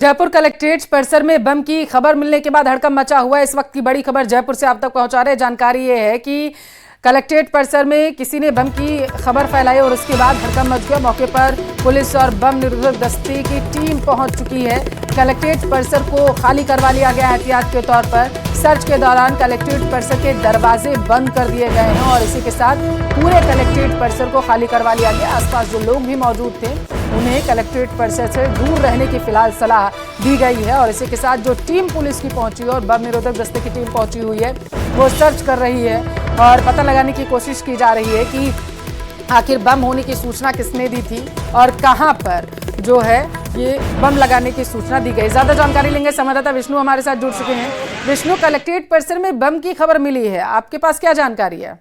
Jaipur collectorate परिसर में बम की खबर मिलने के बाद हड़कंप मचा हुआ है। इस वक्त की बड़ी खबर जयपुर से आप तक पहुंचा रहे। जानकारी ये है कि कलेक्ट्रेट परिसर में किसी ने बम की खबर फैलाई और उसके बाद हड़कंप मच गया। मौके पर पुलिस और बम निरोधक दस्ते की टीम पहुंच चुकी है। कलेक्ट्रेट परिसर को खाली करवा लिया गया एहतियात के तौर पर। सर्च के दौरान कलेक्ट्रेट परिसर के दरवाजे बंद कर दिए गए हैं और इसी के साथ पूरे कलेक्ट्रेट परिसर को खाली करवा लिया गया। आसपास जो लोग भी मौजूद थे उन्हें कलेक्ट्रेट परिसर से दूर रहने की फिलहाल सलाह दी गई है और इसी के साथ जो टीम पुलिस की पहुंची और बम निरोधक दस्ते की टीम पहुंची हुई है वो सर्च कर रही है और पता लगाने की कोशिश की जा रही है कि आखिर बम होने की सूचना किसने दी थी और कहां पर जो है ये बम लगाने की सूचना दी गई। ज्यादा जानकारी लेंगे, संवाददाता विष्णु हमारे साथ जुड़ चुके हैं। विष्णु, कलेक्ट्रेट परिसर में बम की खबर मिली है, आपके पास क्या जानकारी है?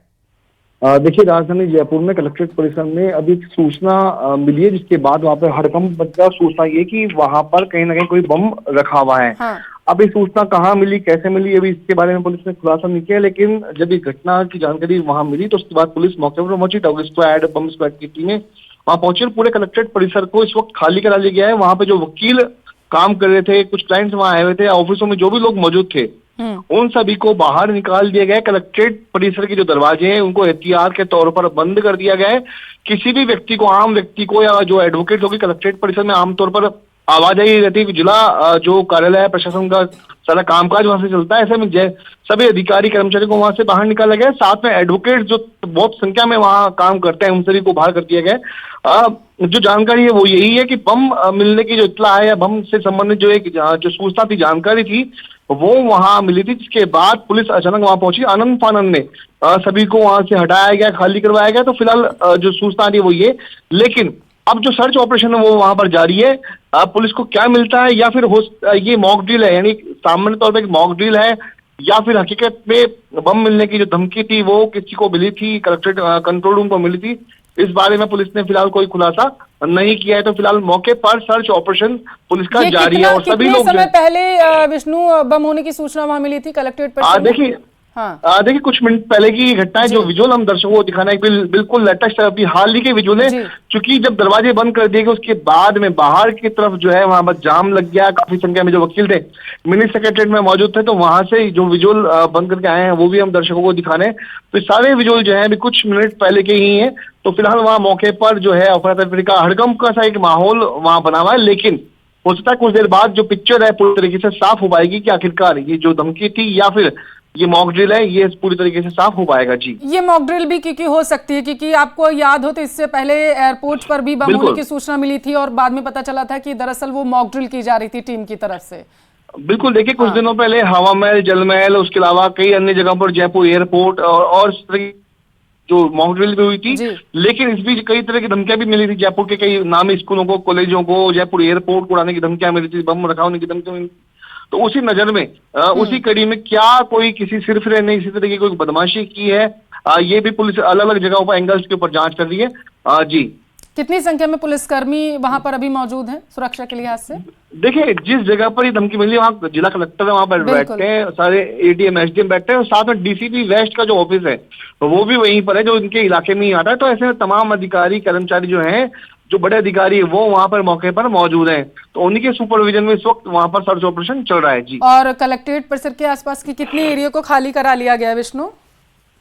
देखिए, राजधानी जयपुर में कलेक्ट्रेट परिसर में अभी एक सूचना मिली है, जिसके बाद वहां पर हड़कंप मच गया। सूचना ये कि वहां पर कहीं ना कहीं कोई बम रखा हुआ है। हाँ। अब ये सूचना कहाँ मिली, कैसे मिली, अभी इसके बारे में पुलिस ने खुलासा नहीं किया, लेकिन जब ये घटना की जानकारी वहां मिली तो उसके बाद पुलिस मौके पर पहुंची। डॉग स्क्वाड, बम स्क्वाड की टीमें वहां पहुंची और पूरे कलेक्ट्रेट परिसर को इस वक्त खाली करा लिया गया है। वहां पे जो वकील काम कर रहे थे, कुछ क्लाइंट्स वहां आए हुए थे, ऑफिसों में जो भी लोग मौजूद थे उन सभी को बाहर निकाल दिया गया। कलेक्ट्रेट परिसर के जो दरवाजे हैं उनको एहतियात के तौर पर बंद कर दिया गया है। किसी भी व्यक्ति को, आम व्यक्ति को या जो एडवोकेट होगी, कलेक्ट्रेट परिसर में आमतौर पर आवाजाही रहती है। जिला जो कार्यालय है, प्रशासन का सारा कामकाज वहां से चलता है। ऐसे में सभी अधिकारी कर्मचारी को वहां से बाहर निकाला गया। साथ में एडवोकेट जो बहुत संख्या में वहां काम करते हैं उन सभी को बाहर कर दिया गया। जो जानकारी है वो यही है कि बम मिलने की जो इत्तला है या बम से संबंधित जो सूचना थी, जानकारी थी, वो वहां मिली थी। जिसके बाद पुलिस अचानक वहां पहुंची। आनंद फानंद में सभी को वहां से हटाया गया, खाली करवाया गया। तो फिलहाल जो सूचना थी वो ये, लेकिन अब जो सर्च ऑपरेशन है वो वहां पर जारी है। पुलिस को क्या मिलता है, या फिर ये मॉक ड्रिल है, यानी सामान्य तौर पर एक मॉक ड्रिल है, या फिर हकीकत में बम मिलने की जो धमकी थी वो किसी को मिली थी, कलेक्ट्रेट कंट्रोल रूम को मिली थी, इस बारे में पुलिस ने फिलहाल कोई खुलासा नहीं किया है। तो फिलहाल मौके पर सर्च ऑपरेशन पुलिस का जारी है और सभी लोग समय पहले विष्णु बम होने की सूचना वहां मिली थी कलेक्ट्रेट पर? देखिए, हाँ। देखिए, कुछ मिनट पहले की घटना है। जो विजुअल हम दर्शकों को दिखाना है बिल्कुल लेटेस्ट, अभी हाल ही के विजुअल है। क्योंकि जब दरवाजे बंद कर दिए गए उसके बाद में बाहर की तरफ जो है वहां पर जाम लग गया। काफी संख्या में जो वकील थे मिनी सेक्रेटरीट में मौजूद थे, तो वहां से जो विजुअल बंद करके आए हैं वो भी हम दर्शकों को दिखाने हैं। तो सारे विजुअल जो है अभी कुछ मिनट पहले के ही है। तो फिलहाल वहां मौके पर जो है अफरा तफरी का, हड़कंप का सा एक माहौल वहां बना हुआ है। लेकिन हो सकता है कुछ देर बाद जो पिक्चर है पूरी तरीके से साफ हो पाएगी कि आखिरकार ये जो धमकी थी या फिर ये मॉक ड्रिल है, ये पूरी तरीके से साफ हो पाएगा। जी, ये मॉक ड्रिल भी क्योंकि हो सकती है, क्योंकि आपको याद हो तो इससे पहले एयरपोर्ट पर भी बम होने की सूचना मिली थी और बाद में पता चला था कि दरअसल वो मॉक ड्रिल की जा रही थी टीम की तरफ से। बिल्कुल, देखिए, कुछ दिनों पहले हवा महल, जल महल, उसके अलावा कई अन्य जगहों पर जयपुर एयरपोर्ट और जो मॉक ड्रिल भी हुई थी। लेकिन इस बीच कई तरह की धमकियां भी मिली थी। जयपुर के कई नामी स्कूलों को, कॉलेजों को, जयपुर एयरपोर्ट को उड़ाने की धमकियां मिली थी, बम रखा होने की धमकियां मिली। तो उसी नजर में उसी कड़ी में क्या कोई किसी सिरफिरे ने इसी तरह की कोई बदमाशी की है, ये भी पुलिस अलग अलग जगहों पर एंगल्स के ऊपर जांच कर रही है। जी, कितनी संख्या में पुलिसकर्मी वहां पर अभी मौजूद हैं सुरक्षा के लिहाज से? देखिए, जिस जगह पर ये धमकी मिली वहाँ जिला कलेक्टर है, वहां पर बैठते हैं, सारे एडीएम एसडीएम बैठते हैं और साथ में डीसीपी वेस्ट का जो ऑफिस है तो वो भी वहीं पर है, जो इनके इलाके में ही आता है। तो ऐसे में तमाम अधिकारी कर्मचारी जो हैं, जो बड़े अधिकारी है, वो वहां पर मौके पर मौजूद हैं। तो उन्हीं के सुपरविजन में इस वक्त वहां पर सर्च ऑपरेशन चल रहा है। जी, और कलेक्ट्रेट परिसर के आसपास की कितने एरिया को खाली करा लिया गया है विष्णु?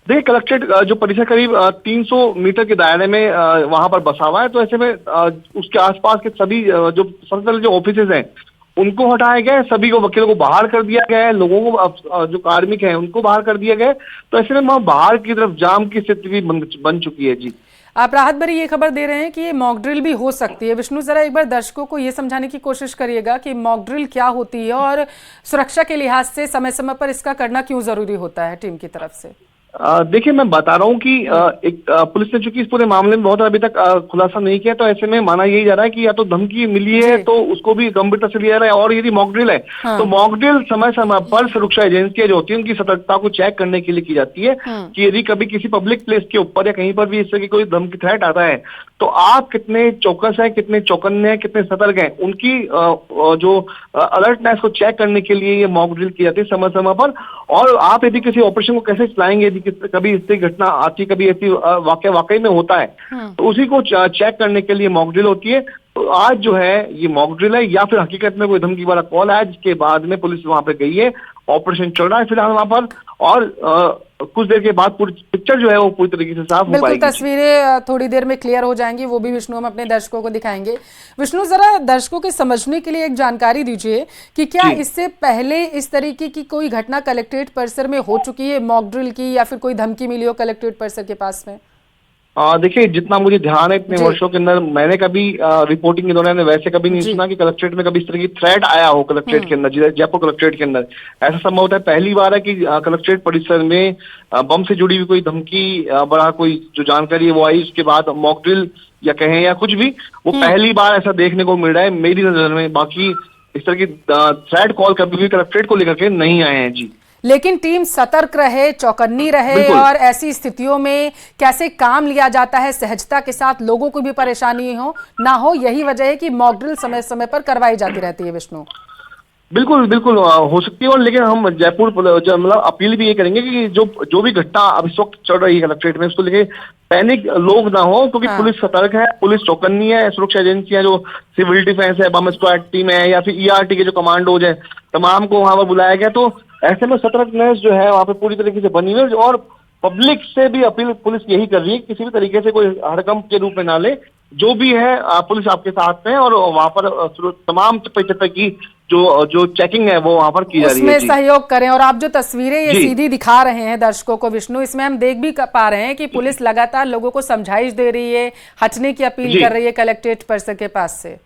देखिए, कलेक्ट्रेट जो परिसर करीब 300 मीटर के दायरे में वहां पर बसा हुआ है। तो ऐसे में उसके आसपास के सभी जो सबसे जो ऑफिसेज हैं उनको हटाया गया है, सभी को, वकीलों को बाहर कर दिया गया है, लोगों को, जो कार्मिक हैं उनको बाहर कर दिया गया है। तो ऐसे में वहां बाहर की तरफ जाम की स्थिति भी बन चुकी है। जी, आप राहत भरी ये खबर दे रहे हैं कि ये मॉक ड्रिल भी हो सकती है। विष्णु, जरा एक बार दर्शकों को ये समझाने की कोशिश करिएगा कि मॉक ड्रिल क्या होती है और सुरक्षा के लिहाज से समय समय पर इसका करना क्यों जरूरी होता है टीम की तरफ से। देखिए, मैं बता रहा हूँ कि पुलिस ने चूंकि इस पूरे मामले में बहुत अभी तक खुलासा नहीं किया, तो ऐसे में माना यही जा रहा है कि या तो धमकी मिली है तो उसको भी गंभीरता से लिया जा रहा है, और यदि मॉक ड्रिल है तो मॉक ड्रिल समय समय पर सुरक्षा एजेंसियां जो होती है उनकी सतर्कता को चेक करने के लिए की जाती है कि यदि कभी किसी पब्लिक प्लेस के ऊपर या कहीं पर भी इस तरह की कोई धमकी थ्रेट आता है तो आप कितने चौकस हैं, कितने चौकन्ने हैं, कितने सतर्क हैं, उनकी जो अलर्टनेस को चेक करने के लिए ये मॉक ड्रिल की जाती है समय समय पर। और आप यदि किसी ऑपरेशन को कैसे चलाएंगे, यदि कभी इससे घटना आती, कभी ऐसी वाकई में होता है तो उसी को चेक करने के लिए मॉक ड्रिल होती है। तो आज जो है ये मॉक ड्रिल है या फिर हकीकत में कोई धमकी वाला कॉल आया जिसके बाद में पुलिस वहां पे गई है, ऑपरेशन चल रहा है फिलहाल वहां पर, और कुछ देर के बाद पूरी पिक्चर जो है वो पूरी तरीके से साफ हो बिल्कुल पाएगी। तस्वीरें थोड़ी देर में क्लियर हो जाएंगी, वो भी विष्णु हम अपने दर्शकों को दिखाएंगे। विष्णु, जरा दर्शकों के समझने के लिए एक जानकारी दीजिए कि क्या इससे पहले इस तरीके की कोई घटना कलेक्ट्रेट परिसर में हो चुकी है, मॉक ड्रिल की, या फिर कोई धमकी मिली हो कलेक्ट्रेट परिसर के पास में? देखिए, जितना मुझे ध्यान है इतने वर्षों के अंदर मैंने कभी रिपोर्टिंग के दौरान वैसे कभी नहीं सुना कि कलेक्ट्रेट में कभी इस तरह की थ्रेट आया हो कलेक्ट्रेट के अंदर, जयपुर कलेक्ट्रेट के अंदर। ऐसा संभव होता है पहली बार है कि कलेक्ट्रेट परिसर में बम से जुड़ी हुई कोई धमकी, बड़ा कोई जो जानकारी है वो आई, उसके बाद मॉक ड्रिल या कहें या कुछ भी, वो पहली बार ऐसा देखने को मिल रहा है मेरी नजर में। बाकी इस तरह की थ्रेट कॉल कभी भी कलेक्ट्रेट को लेकर के नहीं आए हैं जी। लेकिन टीम सतर्क रहे, चौकन्नी रहे, और ऐसी स्थितियों में कैसे काम लिया जाता है सहजता के साथ, लोगों को भी परेशानी ना हो, यही वजह है कि मॉक ड्रिल समय समय पर करवाई जाती रहती है। विष्णु, बिल्कुल बिल्कुल हो सकती है, और लेकिन हम जयपुर मतलब अपील भी ये करेंगे कि जो भी घटना अब इस वक्त चल रही है कलेक्ट्रेट में, उसको लेके पैनिक लोग ना हो, क्योंकि पुलिस सतर्क है, पुलिस चौकन्नी है, सुरक्षा एजेंसियां जो सिविल डिफेंस है, बम स्क्वाड टीम है, या फिर ERT के जो कमांडोज है, तमाम को वहां पर बुलाया गया। तो ऐसे में सतर्कनेस जो है वहां पे पूरी तरीके से बनी हुई है, और पब्लिक से भी अपील पुलिस यही कर रही है किसी भी तरीके से कोई हड़कंप के रूप में ना ले, जो भी है पुलिस आपके साथ में, और वहां पर तमाम चप्पे की जो चेकिंग है वो वहां पर की जा रही है। उसमें सहयोग करें। और आप जो तस्वीरें ये सीधी दिखा रहे हैं दर्शकों को विष्णु, इसमें हम देख भी पा रहे हैं कि पुलिस लगातार लोगों को समझाइश दे रही है, हटने की अपील कर रही है कलेक्ट्रेट परिसर के पास से।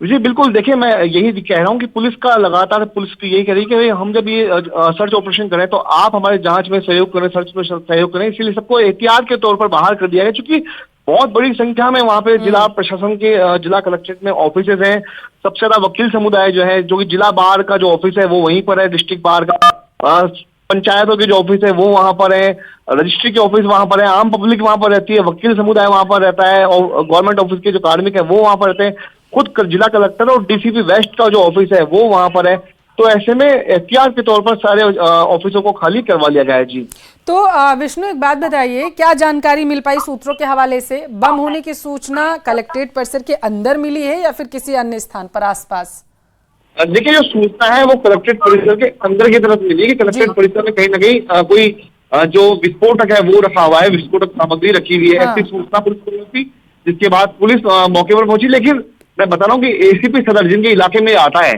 जी बिल्कुल, देखिए मैं यही कह रहा हूँ कि पुलिस का लगातार पुलिस की यही कह रही है कि हम जब ये सर्च ऑपरेशन करें तो आप हमारे जांच में सहयोग करें, सर्च में सहयोग करें, इसीलिए सबको एहतियात के तौर पर बाहर कर दिया गया, क्योंकि बहुत बड़ी संख्या में वहां पे जिला प्रशासन के जिला कलेक्ट्रेट में ऑफिस हैं। सबसे ज्यादा वकील समुदाय जो है, जो कि जिला बार का जो ऑफिस है वो वहीं पर है, डिस्ट्रिक्ट बार का, पंचायतों के जो ऑफिस है वो वहां पर है, रजिस्ट्री के ऑफिस वहां पर है, आम पब्लिक वहां पर रहती है, वकील समुदाय वहां पर रहता है, और गवर्नमेंट ऑफिस के जो कार्मिक है वो वहां पर रहते हैं, खुद जिला कलेक्टर और DCP वेस्ट का जो ऑफिस है वो वहां पर है। तो ऐसे में एहतियात के तौर पर सारे ऑफिसों को खाली करवा लिया गया है जी। तो विष्णु, एक बात बताइए, क्या जानकारी मिल पाई सूत्रों के हवाले से? बम होने की सूचना कलेक्ट्रेट परिसर के अंदर मिली है या फिर किसी अन्य स्थान पर आसपास? देखिए, जो सूचना है वो कलेक्ट्रेट परिसर के अंदर की तरफ मिली है कि कलेक्ट्रेट परिसर में कहीं ना कहीं कोई जो विस्फोटक है वो रखा हुआ है, विस्फोटक सामग्री रखी हुई है, ऐसी सूचना पुलिस को मिली। जिसके बाद पुलिस मौके पर पहुंची, लेकिन मैं बता रहा हूँ कि ACP सदर जिनके इलाके में आता है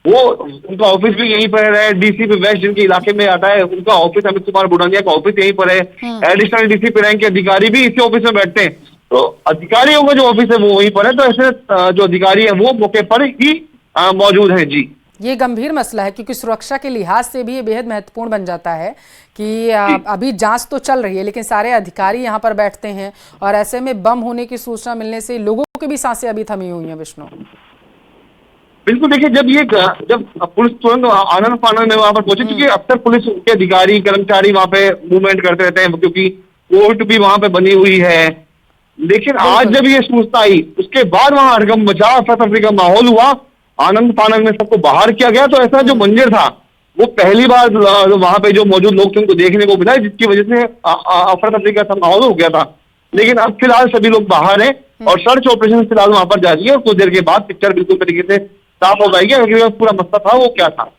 वो, उनका ऑफिस भी यहीं पर है, DCP वेस्ट जिनके इलाके में आता है उनका ऑफिस, अमित कुमार बुढ़ानिया का ऑफिस यहीं पर है, एडिशनल DCP रैंक के अधिकारी भी इसी ऑफिस में बैठते हैं, तो अधिकारियों का जो ऑफिस है वो वहीं पर है। तो ऐसे जो अधिकारी है वो मौके पर ही मौजूद है जी। ये गंभीर मसला है, क्योंकि सुरक्षा के लिहाज से भी ये बेहद महत्वपूर्ण बन जाता है कि अभी जांच तो चल रही है लेकिन सारे अधिकारी यहाँ पर बैठते हैं, और ऐसे में बम होने की सूचना मिलने से लोगों की भी सांसें अभी थमी हुई हैं। विष्णु, बिल्कुल, देखिए जब पुलिस तुरंत आनंद फानंद में वहां पर पहुंची, क्योंकि अक्सर पुलिस के अधिकारी कर्मचारी वहां पे मूवमेंट करते रहते हैं क्योंकि कोर्ट भी वहां पे बनी हुई है। लेकिन आज जब ये सूचना आई उसके बाद वहां हड़कंप मचा, अफरा-तफरी का माहौल हुआ, आनंद फानंद में सबको बाहर किया गया। तो ऐसा जो मंजर था वो पहली बार वहां पे जो मौजूद लोग थे उनको देखने को मिला, जिसकी वजह से अफरा-तफरी का माहौल हो गया था। लेकिन अब फिलहाल सभी लोग बाहर हैं और सर्च ऑपरेशन फिलहाल वहां पर जारी है, और कुछ देर के बाद पिक्चर बिल्कुल तरीके से साफ हो जाएगी कि पूरा मसला था वो क्या था।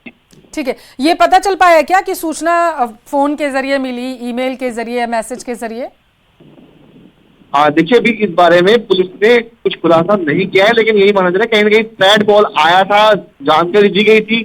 ठीक है, ये पता चल पाया क्या कि सूचना फोन के जरिए मिली, ईमेल के जरिए, मैसेज के जरिए? हाँ, देखिए अभी इस बारे में पुलिस ने कुछ खुलासा नहीं किया है, लेकिन यही माना जा रहा है कहीं ना कहीं थ्रेट कॉल आया था, जानकारी दी गई थी,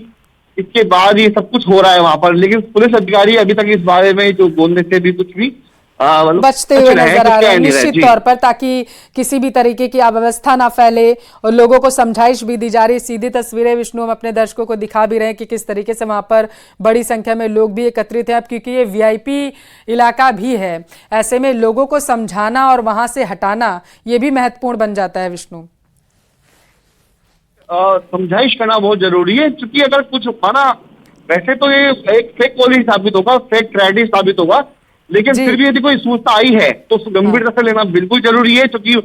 इसके बाद ये सब कुछ हो रहा है वहां पर। लेकिन पुलिस अधिकारी अभी तक इस बारे में जो बोलने से भी कुछ भी बचते हुए नजर आ रहे हैं निश्चित तौर पर, ताकि किसी भी तरीके की अव्यवस्था ना फैले, और लोगों को समझाइश भी दी जा रही। सीधी तस्वीरें विष्णु हम अपने दर्शकों को दिखा भी रहे हैं कि किस तरीके से वहां पर बड़ी संख्या में लोग भी एकत्रित हैं, अब क्योंकि ये VIP इलाका भी है, ऐसे में लोगों को समझाना और वहां से हटाना ये भी महत्वपूर्ण बन जाता है। विष्णु, समझाइश करना बहुत जरूरी है, क्योंकि अगर कुछ माना, वैसे तो ये एक फेक कॉल ही साबित होगा, फेक थ्रेट ही साबित होगा, लेकिन फिर भी यदि कोई सूचना आई है तो गंभीरता से लेना बिल्कुल जरूरी है, क्योंकि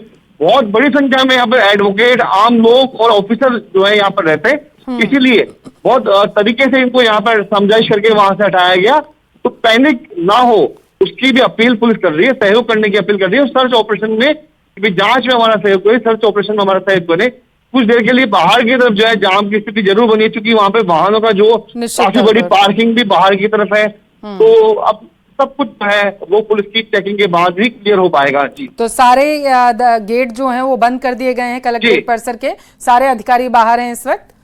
बहुत बड़ी संख्या में यहाँ पर एडवोकेट, आम लोग और ऑफिसर जो है यहाँ पर रहते हैं, इसीलिए बहुत तरीके से इनको यहाँ पर समझाइश करके वहां से हटाया गया। तो पैनिक ना हो उसकी भी अपील पुलिस कर रही है, सहयोग करने की अपील कर रही है, सर्च ऑपरेशन में कि जांच में हमारा सहयोग करे, सर्च ऑपरेशन में हमारा सहयोग करे। कुछ देर के लिए बाहर की तरफ जो है जाम की स्थिति जरूर बनी है, क्योंकि वहां पे वाहनों का जो निश्चित काफी तौर बड़ी पर। पार्किंग भी बाहर की तरफ है। तो अब सब कुछ जो है वो पुलिस की चेकिंग के बाद ही क्लियर हो पाएगा जी। तो सारे गेट जो हैं वो बंद कर दिए गए हैं जी कलेक्ट्रेट परिसर के, सारे अधिकारी बाहर हैं इस वक्त।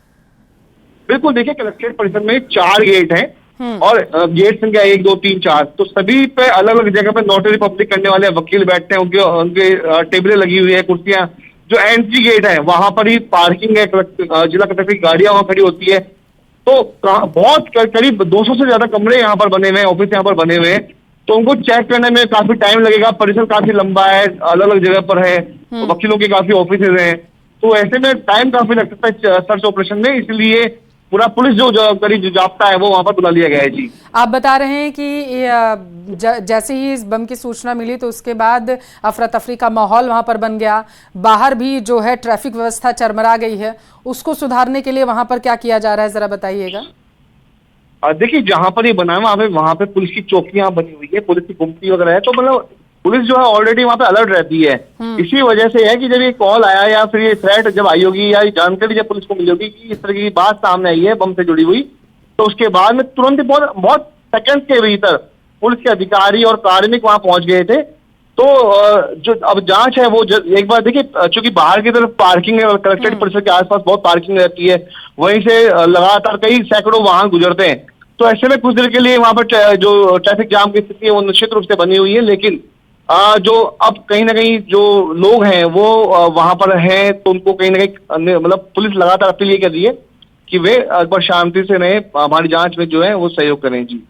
बिल्कुल, देखिए कलेक्ट्रेट परिसर में 4 गेट हैं और गेट संख्या 1, 2, 3, 4, तो सभी पे अलग अलग जगह पे नोटरी पब्लिक करने वाले वकील बैठते हैं, उनके उनके टेबलें लगी हुई है, कुर्सियां। जो एंट्री गेट है वहां पर ही पार्किंग है, जिला कलेक्टर की गाड़ियां वहां खड़ी होती है। तो बहुत करीब 200 से ज्यादा कमरे यहाँ पर बने हुए हैं, ऑफिस यहाँ पर बने हुए हैं, तो उनको चेक करने में काफी टाइम लगेगा। परिसर काफी लंबा है, अलग अलग जगह पर है, वकीलों के काफी ऑफिस हैं, तो ऐसे में टाइम काफी लग सकता है सर्च ऑपरेशन में, इसलिए पूरा पुलिस जो करीब जो जाप्ता है वो वहां पर बुला लिया गया है जी। आप बता रहे हैं कि जैसे ही इस बम की सूचना मिली तो उसके बाद अफरा तफरी का माहौल वहां पर बन गया, बाहर भी जो है ट्रैफिक व्यवस्था चरमरा गई है, उसको सुधारने के लिए वहां पर क्या किया जा रहा है, जरा बताइएगा। देखिए जहां पर ये बना है वहां पे पुलिस की चौकियां बनी हुई है, पुलिस की गुमटी वगैरह है, तो मतलब पुलिस जो है ऑलरेडी वहां पे अलर्ट रहती है। इसी वजह से है कि जब ये कॉल आया या फिर ये थ्रेट जब आई होगी या ये जानकारी जब पुलिस को मिली होगी कि इस तरह की बात सामने आई है बम से जुड़ी हुई, तो उसके बाद में तुरंत ही बहुत बहुत सेकंड के भीतर पुलिस के अधिकारी और कार्मिक वहां पहुंच गए थे। तो जो अब जांच है वो एक बार देखिए, चूंकि बाहर की तरफ पार्किंग है, कलेक्ट्रेट परिसर के आसपास बहुत पार्किंग रहती है, वहीं से लगातार कई सैकड़ों वाहन गुजरते हैं, तो ऐसे में कुछ देर के लिए वहां पर जो ट्रैफिक जाम की स्थिति है वो निश्चित रूप से बनी हुई है। लेकिन जो अब कहीं ना कहीं जो लोग हैं वो वहां पर हैं, तो उनको कहीं ना कहीं मतलब पुलिस लगातार अपील ये कर रही है कि वे एक बार शांति से रहें, हमारी जांच में जो है वो सहयोग करें जी।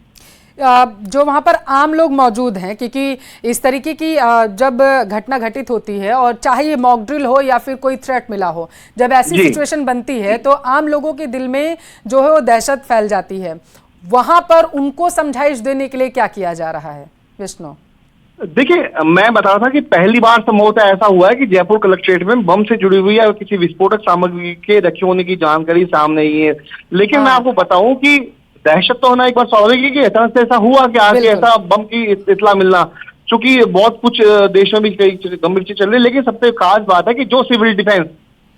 जो वहां पर आम लोग मौजूद हैं, क्योंकि इस तरीके की जब घटना घटित होती है और चाहे ये मॉक ड्रिल हो या फिर कोई थ्रेट मिला हो, जब ऐसी सिचुएशन बनती है तो आम लोगों के दिल में जो है वो दहशत फैल जाती है, वहां पर उनको समझाइश देने के लिए क्या किया जा रहा है विष्णु? देखिए मैं बता रहा था कि पहली बार संभवतः ऐसा हुआ है कि जयपुर कलेक्ट्रेट में बम से जुड़ी हुई या किसी विस्फोटक सामग्री के रखे होने की जानकारी सामने आई है। लेकिन मैं आपको बताऊं कि दहशत तो होना एक बार स्वाभाविक है कि अचानक से ऐसा हुआ कि आगे ऐसा बम की इत्तला मिलना, चूंकि बहुत कुछ देशों में कई गंभीर चीज चल रही है। लेकिन सबसे खास बात है कि जो सिविल डिफेंस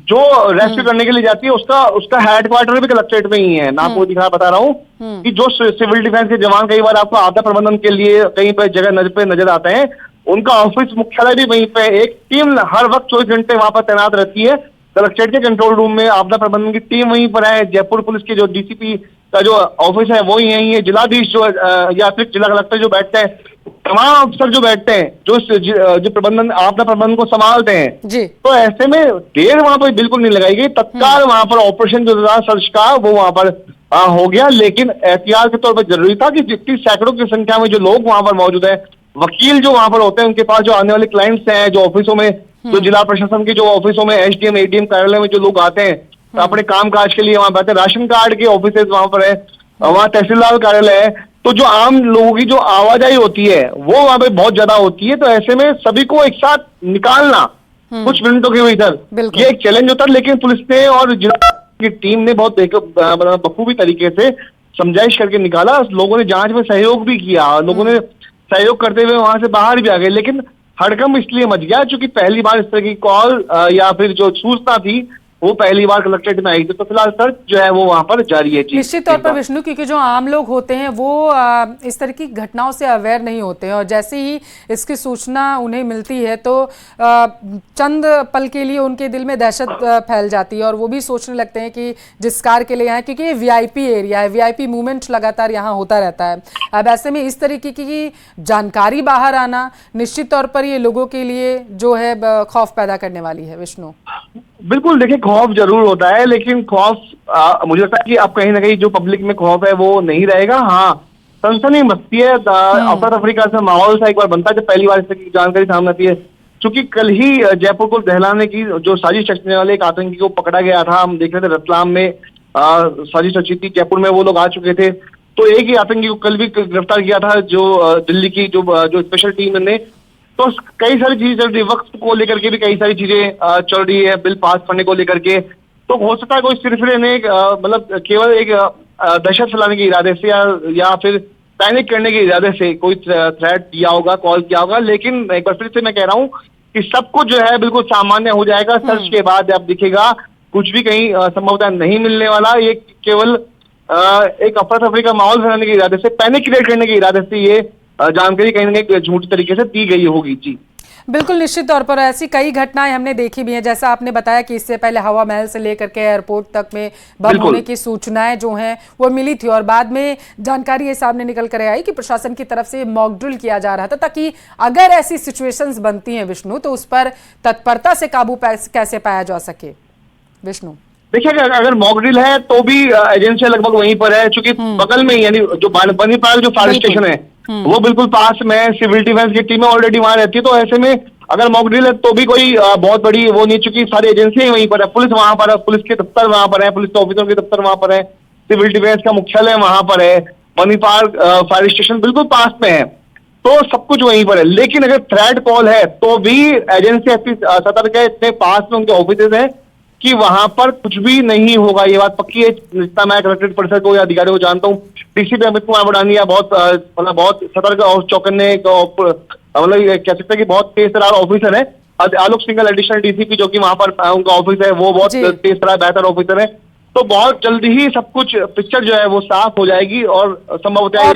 जो रेस्क्यू करने के लिए जाती है उसका हेडक्वार्टर भी कलेक्ट्रेट में ही है। मैं आपको दिखा बता रहा हूँ कि जो सिविल डिफेंस के जवान कई बार आपको आपदा प्रबंधन के लिए कहीं पर जगह नजर आते हैं, उनका ऑफिस मुख्यालय भी वहीं पे, एक टीम हर वक्त 24 घंटे वहां पर तैनात रहती है। कलेक्ट्रेट के कंट्रोल रूम में आपदा प्रबंधन की टीम वहीं पर है, जयपुर पुलिस के जो डीसीपी का जो ऑफिस है वो यही है, जिलाधीश जो या फिर जिला कलेक्टर जो बैठते हैं, तमाम अफसर जो बैठते हैं जो प्रबंधन आपदा प्रबंधन को संभालते हैं जी। तो ऐसे में देर वहां पर बिल्कुल नहीं लगाई गई, तत्काल वहां पर ऑपरेशन जो था सर्च का वो वहां पर हो गया। लेकिन एहतियात के तौर पर जरूरी था कि जितनी सैकड़ों की संख्या में जो लोग वहां पर मौजूद है, वकील जो वहां पर होते हैं, उनके पास जो आने वाले क्लाइंट्स हैं, जो ऑफिसों में जो जिला प्रशासन के जो ऑफिसों में एसडीएम एडीएम कार्यालय में जो लोग आते हैं तो अपने काम काज के लिए वहां पर आते हैं, राशन कार्ड के ऑफिस वहां पर है, वहां तहसीलदार कार्यालय है, तो जो आम लोगों की जो आवाजाही होती है वो वहां पे बहुत ज्यादा होती है। तो ऐसे में सभी को एक साथ निकालना कुछ मिनटों के भीतर ये एक चैलेंज होता है। लेकिन पुलिस ने और जिला की टीम ने बहुत बखूबी तरीके से समझाइश करके निकाला, लोगों ने जांच में सहयोग भी किया, लोगों ने सहयोग करते हुए वहां से बाहर भी आ गए। लेकिन हड़कंप इसलिए मच गया क्योंकि पहली बार इस तरह की कॉल या फिर जो सूचना थी वो पहली बार कलेक्ट्रेट में आई थी। तो फिलहाल सर्च जो है वो वहां पर जारी है। निश्चित तौर पर विष्णु, क्योंकि जो आम लोग होते हैं वो इस तरह की घटनाओं से अवेयर नहीं होते हैं और जैसे ही इसकी सूचना उन्हें मिलती है तो चंद पल के लिए उनके दिल में दहशत फैल जाती है और वो भी सोचने लगते हैं कि जिस कार के लिए आए, क्योंकि ये वीआईपी एरिया है, वीआईपी मूवमेंट लगातार यहाँ होता रहता है। अब ऐसे में इस तरीके की जानकारी बाहर आना निश्चित तौर पर ये लोगों के लिए जो है खौफ पैदा करने वाली है। विष्णु बिल्कुल, देखिए खौफ जरूर होता है, लेकिन खौफ मुझे लगता है कि अब कहीं ना कहीं जो पब्लिक में खौफ है वो नहीं रहेगा। हाँ, सनसनी मचती है, अफरा तफरी का माहौल सा एक बार बनता है जब पहली बार इस तरह की जानकारी सामने आती है। क्योंकि कल ही जयपुर को दहलाने की जो साजिश रचने वाले एक आतंकी को पकड़ा गया था, हम देख रहे थे रतलाम में साजिश रची थी, जयपुर में वो लोग आ चुके थे, तो एक ही आतंकी को कल भी गिरफ्तार किया था जो दिल्ली की जो स्पेशल टीम ने। तो कई सारी चीजें चल रही है, वक्त को लेकर के भी कई सारी चीजें चल रही है, बिल पास करने को लेकर के। तो हो सकता है कोई सिर्फ ने मतलब केवल एक दहशत फैलाने के इरादे से या फिर पैनिक करने के इरादे से कोई थ्रेट दिया होगा, कॉल किया होगा। लेकिन एक बार फिर से मैं कह रहा हूँ कि सब कुछ जो है बिल्कुल सामान्य हो जाएगा। सर्च के बाद अब दिखेगा कुछ भी कहीं संभवतः नहीं मिलने वाला। ये केवल एक अफरा तफरी का माहौल बनाने के इरादे से, पैनिक क्रिएट करने के इरादे से ये जानकारी कहीं ना कहीं झूठी तरीके से दी गई होगी। जी बिल्कुल, निश्चित तौर पर ऐसी कई घटनाएं हमने देखी भी हैं। जैसा आपने बताया कि इससे पहले हवा महल से लेकर के एयरपोर्ट तक में बम होने की सूचनाएं जो हैं वो मिली थी और बाद में जानकारी ये सामने निकल कर आई कि प्रशासन की तरफ से मॉक ड्रिल किया जा रहा था ताकि अगर ऐसी सिचुएशंस बनती हैं विष्णु तो उस पर तत्परता से काबू कैसे पाया जा सके। विष्णु देखिए, अगर मॉक ड्रिल है तो भी एजेंसियां लगभग वहीं पर है, चूंकि बगल में यानी जो बनीपाल जो फायर स्टेशन है वो बिल्कुल पास में, सिविल डिफेंस की टीमें ऑलरेडी वहां रहती है। तो ऐसे में अगर मॉक ड्रिल है तो भी कोई बहुत बड़ी वो नहीं, चूंकि सारी एजेंसियां वहीं पर है, पुलिस वहां पर है, पुलिस के दफ्तर वहां पर है, पुलिस के ऑफिसर के दफ्तर वहां पर है, सिविल डिफेंस का मुख्यालय वहां पर है, बनीपाल फायर स्टेशन बिल्कुल पास में है, तो सब कुछ वहीं पर है। लेकिन अगर थ्रेट कॉल है तो भी एजेंसी ऐसी सतर्क है, इतने पास में उनके ऑफिस है कि वहां पर कुछ भी नहीं होगा। ये बात पक्की है, जितना मैं कलेक्ट्रेट परिसर को या अधिकारियों को जानता हूँ। डीसीपी अमित कुमार बड़ानिया बहुत सतर्क और चौकन्ने मतलब कह सकते हैं कि बहुत तेज तरार ऑफिसर है। आलोक सिंघल एडिशनल डीसीपी जो कि वहां पर उनका ऑफिस है वो बहुत तेज तरार बेहतर ऑफिसर है। तो बहुत जल्दी ही सब कुछ पिक्चर जो है वो साफ हो जाएगी और संभवतः